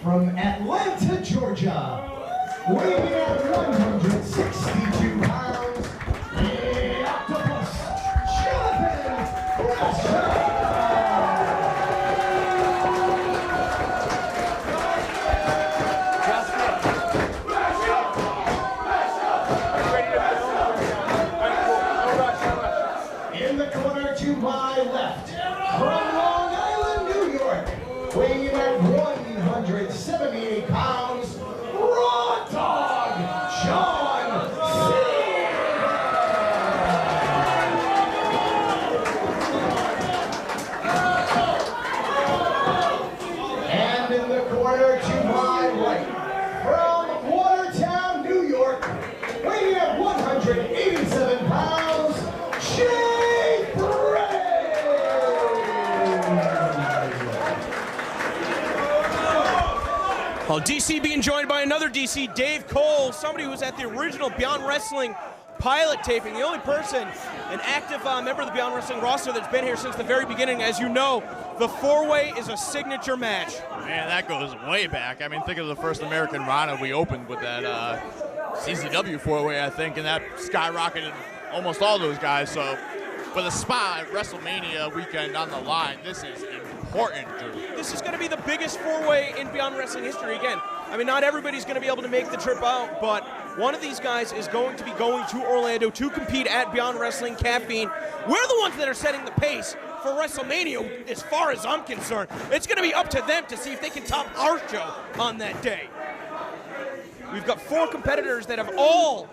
from Atlanta, Georgia, weighing at 162 pounds, the Octopus, Jonathan Gresham. In the corner to my left, from Long Island, New York, weighing in at 178 pounds, Raw Dog, John Silver. And in the corner to my right, from Watertown, New York, weighing at 187 pounds, Jay Freddie. Well, DC being joined by another DC, Dave Cole, somebody who was at the original Beyond Wrestling pilot taping, the only person, an active member of the Beyond Wrestling roster that's been here since the very beginning. As you know, the four-way is a signature match. Man, that goes way back. I mean, think of the first American Rana we opened with that CZW four-way, I think, and that skyrocketed almost all those guys. So, with a spot at WrestleMania weekend on the line, this is important, Drew. This is going to be the biggest four-way in Beyond Wrestling history. Again, I mean, not everybody's going to be able to make the trip out, but one of these guys is going to be going to Orlando to compete at Beyond Wrestling Caffeine. We're the ones that are setting the pace for WrestleMania, as far as I'm concerned. It's going to be up to them to see if they can top our show on that day. We've got four competitors that have all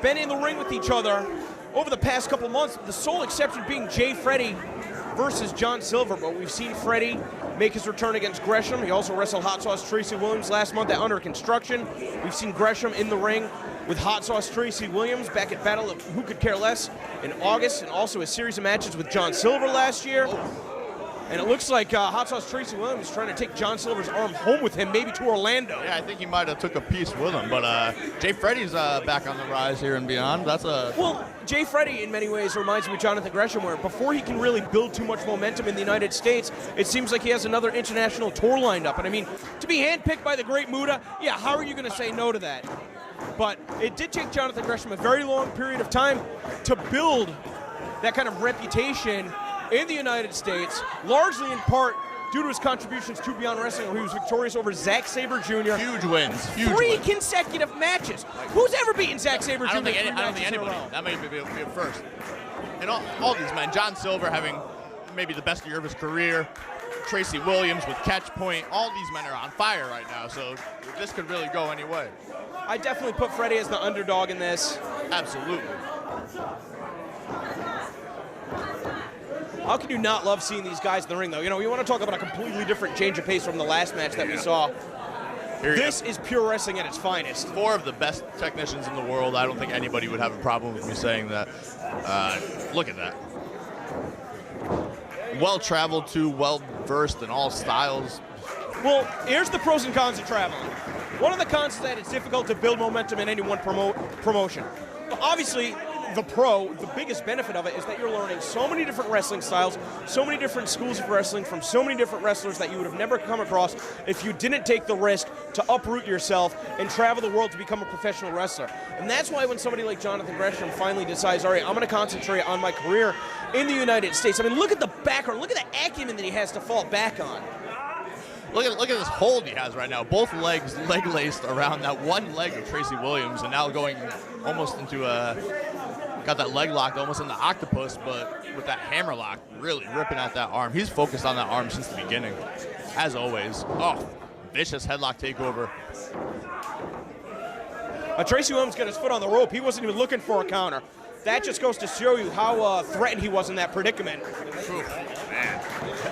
been in the ring with each other over the past couple months, the sole exception being Jay Freddie versus John Silver. But we've seen Freddie make his return against Gresham. He also wrestled Hot Sauce Tracy Williams last month at Under Construction. We've seen Gresham in the ring with Hot Sauce Tracy Williams back at Battle of Who Could Care Less in August, and also a series of matches with John Silver last year. And it looks like Hot Sauce Tracy Williams is trying to take John Silver's arm home with him, maybe to Orlando. Yeah, I think he might have took a piece with him, but Jay Freddie's back on the rise here and beyond. That's a... Well, Jay Freddie, in many ways, reminds me of Jonathan Gresham, where before he can really build too much momentum in the United States, it seems like he has another international tour lined up. And I mean, to be handpicked by the great Muda, yeah, how are you going to say no to that? But it did take Jonathan Gresham a very long period of time to build that kind of reputation in the United States, largely in part due to his contributions to Beyond Wrestling, where he was victorious over Zack Sabre Jr. Huge wins. Huge Three wins. Consecutive matches. Who's ever beaten Zack Sabre Jr.? I don't think anybody. That may be a first. And all these men, John Silver having maybe the best year of his career, Tracy Williams with catch point, all these men are on fire right now, so this could really go any way. I definitely put Freddie as the underdog in this. Absolutely. How can you not love seeing these guys in the ring, though? You know, you want to talk about a completely different change of pace from the last match that we saw. This is pure wrestling at its finest. Four of the best technicians in the world. I don't think anybody would have a problem with me saying that. Look at that. Well-traveled to, well-versed in all styles. Well, here's the pros and cons of traveling. One of the cons is that it's difficult to build momentum in any one promotion. Obviously, the biggest benefit of it is that you're learning so many different wrestling styles, so many different schools of wrestling from so many different wrestlers that you would have never come across if you didn't take the risk to uproot yourself and travel the world to become a professional wrestler. And that's why when somebody like Jonathan Gresham finally decides, all right, I'm going to concentrate on my career in the United States. I mean, look at the background. Look at the acumen that he has to fall back on. Look at this hold he has right now. Both legs leg-laced around that one leg of Tracy Williams, and now going almost into got that leg locked almost in the octopus, but with that hammer lock really ripping at that arm. He's focused on that arm since the beginning, as always. Oh, vicious headlock takeover. Tracy Williams got his foot on the rope. He wasn't even looking for a counter. That just goes to show you how threatened he was in that predicament. Oof, man.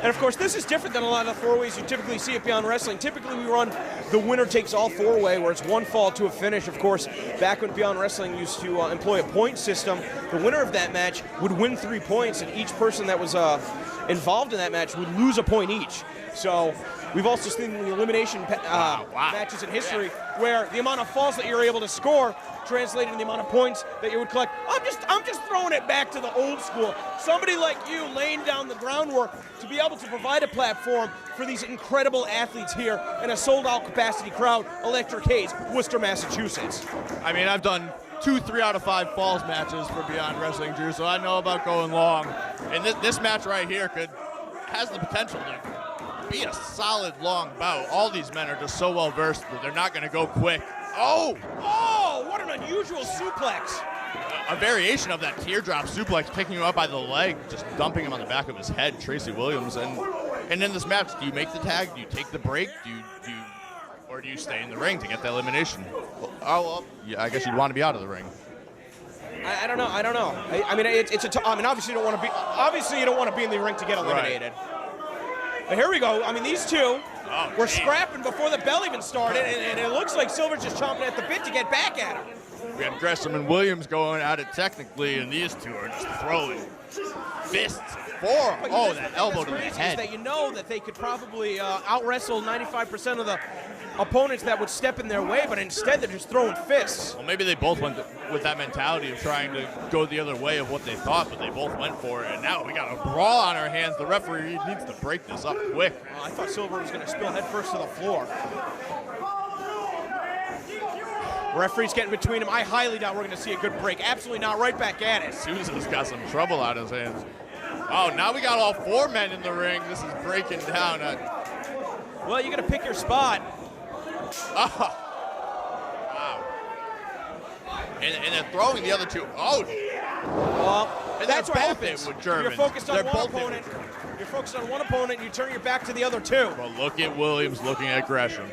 And of course, this is different than a lot of the four-ways you typically see at Beyond Wrestling. Typically, we run the winner takes all four-way, where it's one fall to a finish. Of course, back when Beyond Wrestling used to employ a point system, the winner of that match would win 3 points, and each person that was involved in that match would lose a point each. So we've also seen the elimination matches in history where the amount of falls that you're able to score translated to the amount of points that you would collect. I'm just throwing it back to the old school. Somebody like you laying down the groundwork to be able to provide a platform for these incredible athletes here in a sold-out capacity crowd. Electric Hayes, Worcester, Massachusetts. I mean, I've done 2 3 out of 5 falls matches for Beyond Wrestling, Drew, so I know about going long. And this match right here has the potential to be a solid long bout. All these men are just so well versed that they're not going to go quick. Oh, what an unusual suplex. A variation of that teardrop suplex, picking him up by the leg, just dumping him on the back of his head, Tracy Williams. And in this match, do you make the tag? Do you take the break? Or do you stay in the ring to get the elimination? Yeah, I guess you'd want to be out of the ring. I don't know. I mean, obviously you don't want to be in the ring to get eliminated. Right. But here we go. I mean, these two were scrapping before the bell even started, and it looks like Silver's just chomping at the bit to get back at him. We got Gresham and Williams going at it technically, and these two are just throwing fists. That elbow to the head. That you know that they could probably out-wrestle 95% of the opponents that would step in their way, but instead they're just throwing fists. Well, maybe they both went with that mentality of trying to go the other way of what they thought, but they both went for it, and now we got a brawl on our hands. The referee needs to break this up quick. I thought Silver was going to spill head first to the floor. Referee's getting between them. I highly doubt we're going to see a good break. Absolutely not. Right back at it. Sousa's got some trouble on his hands. Oh, now we got all 4 men in the ring. This is breaking down. Well, you got to pick your spot. Oh. Wow. And they're throwing the other two. Oh. Well, and that's what happens. With Germans. You're focused on one opponent. You're focused on one opponent, and you turn your back to the other two. Well, look at Williams looking at Gresham.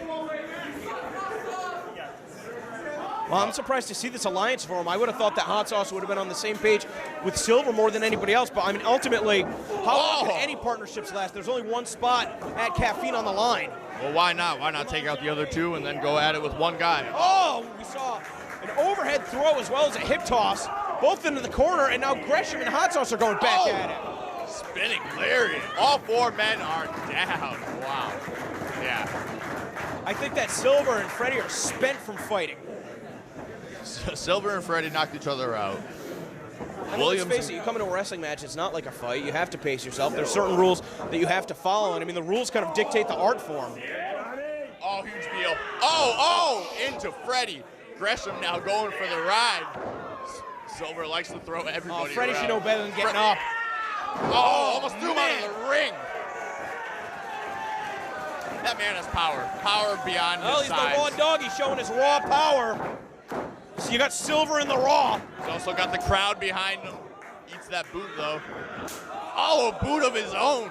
Well, I'm surprised to see this alliance for him. I would have thought that Hot Sauce would have been on the same page with Silver more than anybody else. But, I mean, ultimately, how long can any partnerships last? There's only one spot at Caffeine on the line. Well, why not? Why not take out the other two and then go at it with one guy? Oh, we saw an overhead throw as well as a hip toss, both into the corner, and now Gresham and Hot Sauce are going back at it. Spinning lariat. All 4 men are down. Wow. Yeah. I think that Silver and Freddie are spent from fighting. Silver and Freddie knocked each other out. I mean, let's face it, you come into a wrestling match, it's not like a fight. You have to pace yourself. There's certain rules that you have to follow, and I mean, the rules kind of dictate the art form. Oh, huge deal. Oh, into Freddie. Gresham now going for the ride. Silver likes to throw everybody Freddie around. should know better than getting up. Oh, almost threw him out of the ring. That man has power. Power beyond his size. He's the raw dog. He's showing his raw power. So you got Silver in the Raw. He's also got the crowd behind him. Eats that boot, though. Oh, a boot of his own.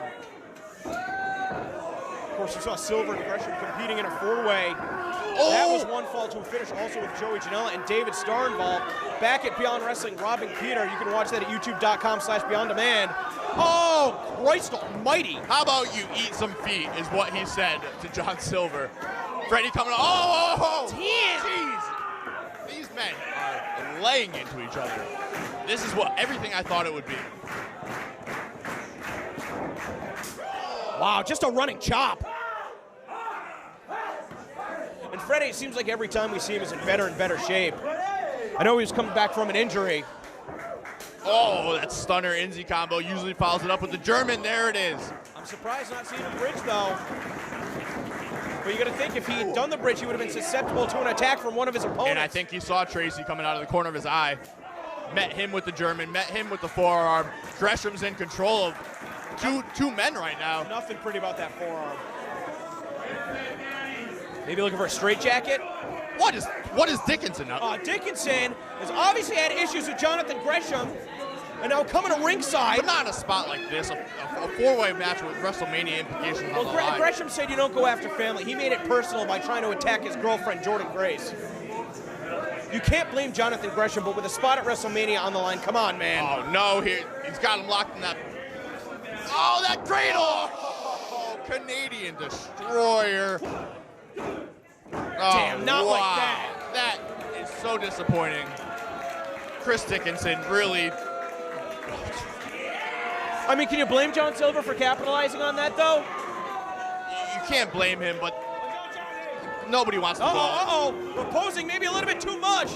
Of course, you saw Silver and Gresham competing in a 4-way. Oh. That was one fall to a finish, also with Joey Janela and David Starr involved. Back at Beyond Wrestling, robbing Peter. You can watch that at youtube.com/BeyondDemand. Oh, Christ almighty. How about you eat some feet, is what he said to John Silver. Freddie coming, oh. Jeez. These men are laying into each other. This is everything I thought it would be. Wow, just a running chop. And Freddie, it seems like every time we see him is in better and better shape. I know he was coming back from an injury. Oh, that stunner Inzi combo usually follows it up with the German. There it is. I'm surprised not seeing the bridge, though. But you got to think, if he had done the bridge, he would have been susceptible to an attack from one of his opponents. And I think he saw Tracy coming out of the corner of his eye. Met him with the German, met him with the forearm. Gresham's in control of two men right now. Nothing pretty about that forearm. Maybe looking for a straitjacket? What is Dickinson up? Dickinson has obviously had issues with Jonathan Gresham, and now coming to ringside. But not in a spot like this, a 4-way match with WrestleMania implications on the line. Gresham said you don't go after family. He made it personal by trying to attack his girlfriend, Jordan Grace. You can't blame Jonathan Gresham, but with a spot at WrestleMania on the line, come on, man. Oh, no, he's got him locked in that. Oh, that cradle! Oh, Canadian Destroyer. Damn, not like that. That is so disappointing. Chris Dickinson really. I mean, can you blame John Silver for capitalizing on that, though? You can't blame him, but nobody wants to go. Proposing maybe a little bit too much.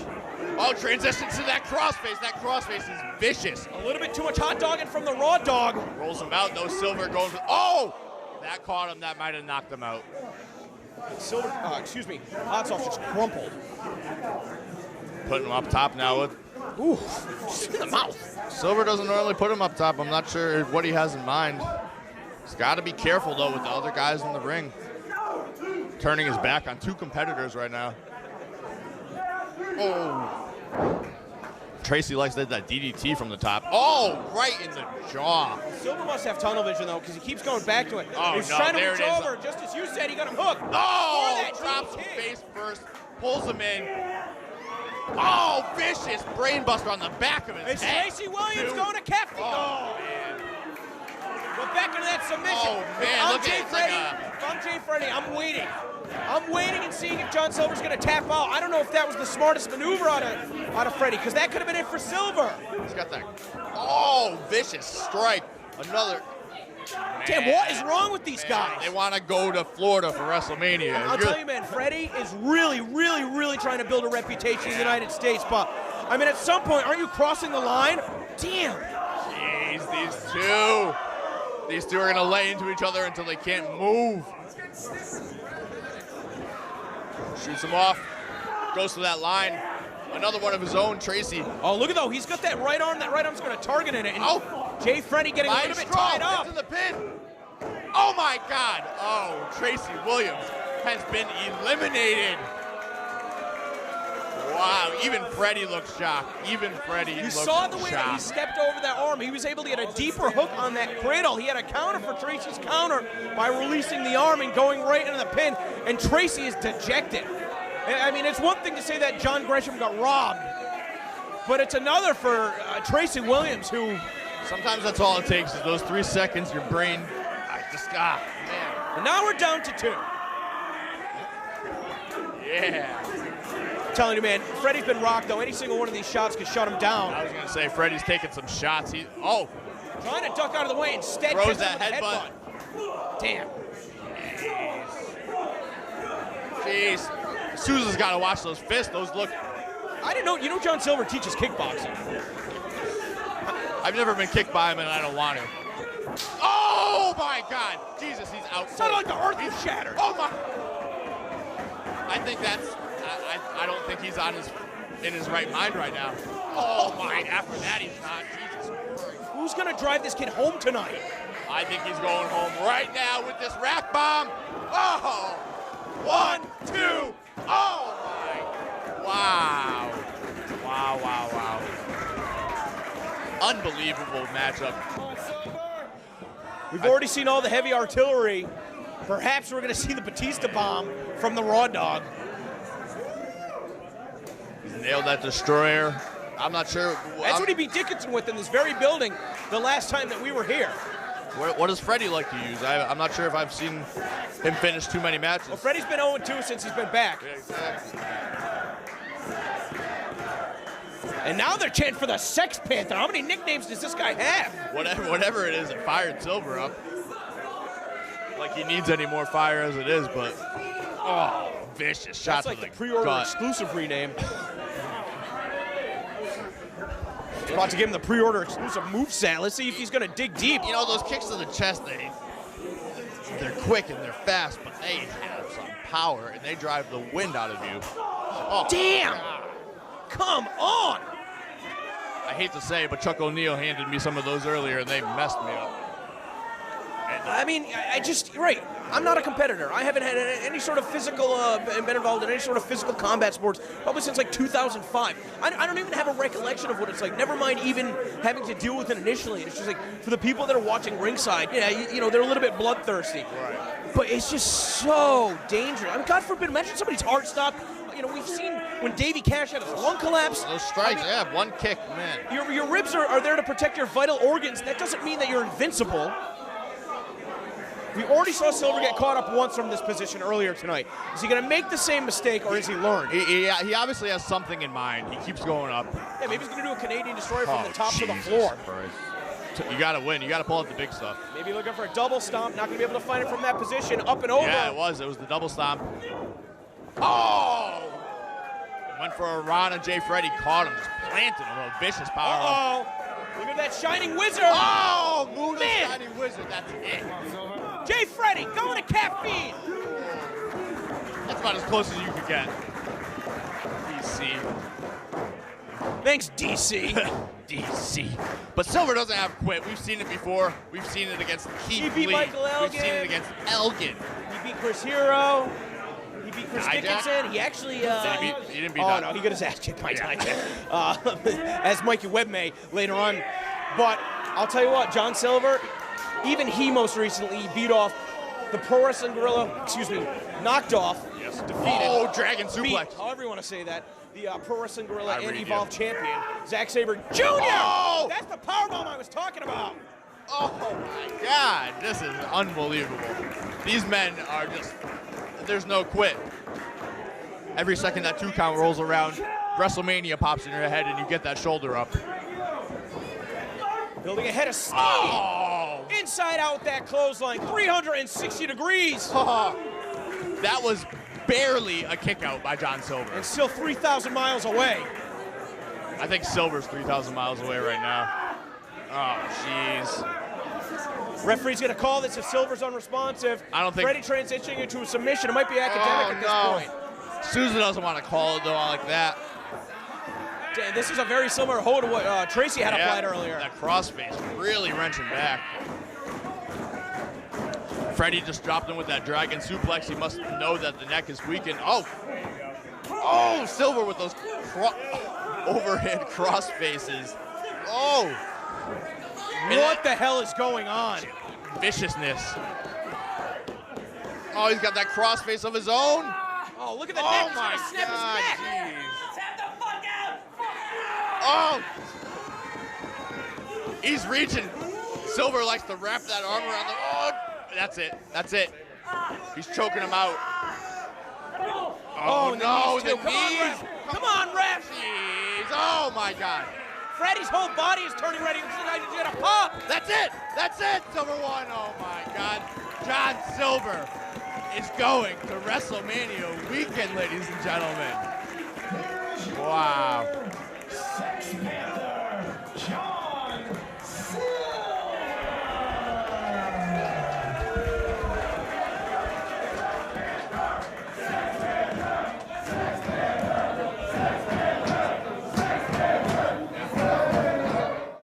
Oh, transitions to that crossface. That crossface is vicious. A little bit too much hot dogging from the Raw Dog. Rolls him out, though. Silver going for... Oh! That caught him. That might have knocked him out. Silver, Hot Sauce just crumpled. Putting him up top now with... Ooh, just in the mouth. Silver doesn't normally put him up top. I'm not sure what he has in mind. He's got to be careful, though, with the other guys in the ring. Turning his back on 2 competitors right now. Oh. Tracy likes that DDT from the top. Oh, right in the jaw. Silver must have tunnel vision, though, because he keeps going back to it. Oh, He's no, trying to there reach it is. over. Just as you said, he got him hooked. Oh, that drops him DDT. face first, pulls him in. Oh, vicious brainbuster on the back of his It's head. Tracy Williams Dude. going to Caffey. Oh, man. We're back into that submission. Oh, man, look at it. It's like If I'm Jay Freddie, I'm waiting. I'm waiting and seeing if John Silver's going to tap out. I don't know if that was the smartest maneuver out of Freddie, because that could have been it for Silver. He's got that. Oh, vicious strike. Another. Damn, what is wrong with these guys? They want to go to Florida for WrestleMania. I'll tell you, man, Freddie is really, really, really trying to build a reputation in the United States, but, I mean, at some point, aren't you crossing the line? Damn. Jeez, these two are going to lay into each other until they can't move. Shoots him off. Goes to that line. Another one of his own, Tracy. Oh, look at that. He's got that right arm. That right arm's going to target in it. And Jay Freddie getting a little bit tied up. Into the pin. Oh, my God. Oh, Tracy Williams has been eliminated. Wow, even Freddie looks shocked. Even Freddie You looks saw the way that he shocked. stepped over that arm. He was able to get a deeper hook on that cradle. He had a counter for Tracy's counter by releasing the arm and going right into the pin. And Tracy is dejected. I mean, it's one thing to say that John Gresham got robbed, but it's another for Tracy Williams, who... Sometimes that's all it takes is those 3 seconds, your brain, man. And now we're down to 2. Yeah. I'm telling you, man, Freddie's been rocked, though. Any single one of these shots could shut him down. I was going to say, Freddie's taking some shots. Trying to duck out of the way, instead throws gets that him with a headbutt. Damn. Jeez. Sousa's got to watch those fists. Those look... I didn't know. You know John Silver teaches kickboxing. I've never been kicked by him, and I don't want to. Oh, my God. Jesus, he's out. Sounded like the earth is shattered. Oh, my... I think that's... I don't think he's in his right mind right now. Oh, my. After that, he's not. Jesus Christ. Who's going to drive this kid home tonight? I think he's going home right now with this rack bomb. Oh! 1, 2. Oh, my. Wow. Wow. Unbelievable matchup. We've already seen all the heavy artillery. Perhaps we're going to see the Batista bomb from the Raw Dog. He's nailed that destroyer. I'm not sure. That's what he beat Dickinson with in this very building the last time that we were here. What does Freddie like to use? I'm not sure if I've seen him finish too many matches. Well, Freddie's been 0-2 since he's been back. Yeah, exactly. And now they're chanting for the Sex Panther. How many nicknames does this guy have? Whatever it is, it fired Silver up. Like he needs any more fire as it is, but vicious shot That's like to the pre-order gut. exclusive rename. About to give him the pre-order exclusive moveset. Let's see if he's going to dig deep. You know, those kicks to the chest, they're quick and they're fast, but they have some power and they drive the wind out of you. Oh, Damn! God. Come on! I hate to say, but Chuck O'Neal handed me some of those earlier and they messed me up. I mean, right. I'm not a competitor. I haven't had any sort of physical, been involved in any sort of physical combat sports probably since like 2005. I don't even have a recollection of what it's like, never mind even having to deal with it initially. It's just like, for the people that are watching ringside, you know, they're a little bit bloodthirsty. Right. But it's just so dangerous. I mean, God forbid, imagine somebody's heart stopped. You know, we've seen when Davey Cash had his lung collapse. Those strikes, one kick, man. Your ribs are there to protect your vital organs. That doesn't mean that you're invincible. We already saw Silver get caught up once from this position earlier tonight. Is he going to make the same mistake, or is he learned? He obviously has something in mind. He keeps going up. Yeah, maybe he's going to do a Canadian Destroyer from the top to the Jesus floor. Christ. You got to win. You got to pull out the big stuff. Maybe looking for a double stomp. Not going to be able to find it from that position. Up and over. Yeah, it was. It was the double stomp. Oh! Went for a run on Jay Freddie. Caught him. Just planted him. A vicious power. Uh-oh. Look at that shining wizard. Oh! Move the Man. shining wizard. That's it. Jay Freddie going to caffeine. That's about as close as you could get. DC. Thanks, DC. DC. But Silver doesn't have quit. We've seen it before. We've seen it against Keith He beat Lee. Michael Elgin. We've seen it against Elgin. He beat Chris Hero. He beat Chris Dijak? Dickinson. He actually. He didn't beat Oh that. no, he got his ass kicked by Dijak. As Mikey Webb may later on. But I'll tell you what, John Silver, even he most recently beat off the Pro Wrestling Gorilla. Knocked off. Yes. Defeated. Oh, Dragon Beat, suplex. however you want to say that. The Pro Wrestling Gorilla I and read Evolve you. champion, Zack Sabre Jr. Oh! That's the powerbomb I was talking about. Oh my God, this is unbelievable. These men are just, there's no quit. Every second that 2 count rolls around, WrestleMania pops in your head and you get that shoulder up. Building ahead of steam. Oh! Inside out with that clothesline, 360 degrees. That was barely a kick out by John Silver. And still 3,000 miles away. I think Silver's 3,000 miles away right now. Oh, jeez. Referee's going to call this if Silver's unresponsive. I don't think- Freddie transitioning into a submission. It might be academic at this point. Sousa doesn't want to call it though like that. Damn, this is a very similar hold to what Tracy had applied earlier. That crossface really wrenching back. Freddie just dropped him with that dragon suplex. He must know that the neck is weakened. Oh, Silver with those overhead cross faces. Oh, What the hell is going on? viciousness. Oh, he's got that cross face of his own. Oh, look at the Oh neck. He's my gonna snap his God, neck. jeez. Oh, he's reaching. Silver likes to wrap that arm around the. Oh, that's it. That's it. He's choking him out. Oh and no, the the knees, too. Come on, knees. ref. Come on, ref. Jeez. Oh my God. Freddie's whole body is turning ready. He's gonna pop. That's it. That's it. Silver won. Oh my God. John Silver is going to WrestleMania weekend, ladies and gentlemen. Wow.